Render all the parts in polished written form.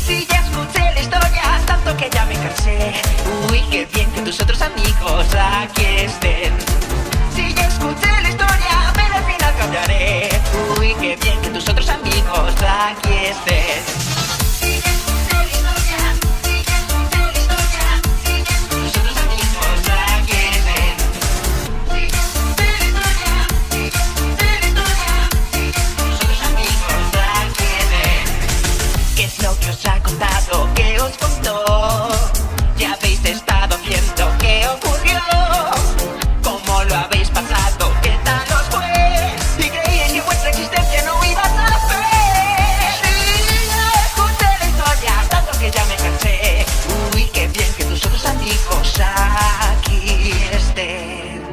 Si ya escuché la historia, tanto que ya me cansé. Uy, qué bien que tus otros amigos aquí estén. Si ya escuché la historia, pero al final cambiaré. Uy, qué bien que tus otros amigos aquí estén. Si ya escuché la historia, si ya escuché la historia, si ya escuché tus otros amigos aquí estén. Si ya escuché la historia, si ya escuché la historia, si ya escuché tus otros amigos aquí estén. ¿Qué es lo que os ha contado? ¿Qué os contó? ¿Ya habéis estado viendo qué ocurrió? ¿Cómo lo habéis pasado? ¿Qué tal os fue? ¿Y creíais que vuestra existencia no iba a saber? Sí, ya escuché la historia, tanto que ya me cansé. Uy, qué bien que tus otros amigos aquí estén.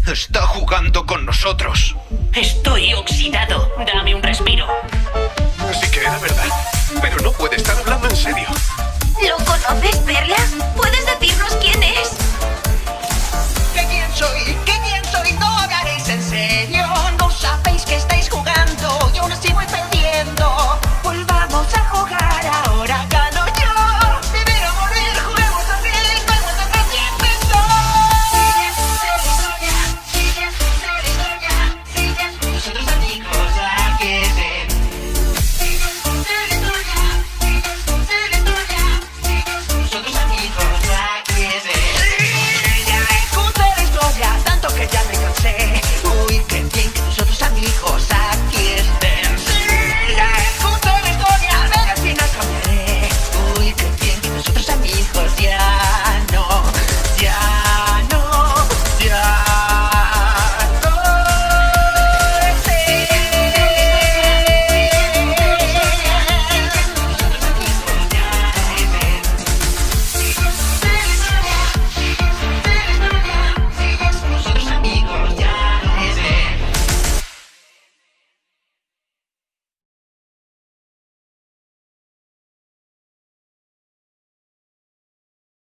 Está jugando con nosotros. Estoy oxidado. Dame un respiro. Así que era verdad. Pero no puede estar hablando en serio. ¿Lo conoces, Perla? ¿Puedes decirnos quién es? ¿Qué quién soy? ¿Qué quién soy? No hablaréis en serio. No sabéis que estáis jugando y aún así voy perdiendo. Volvamos a jugar.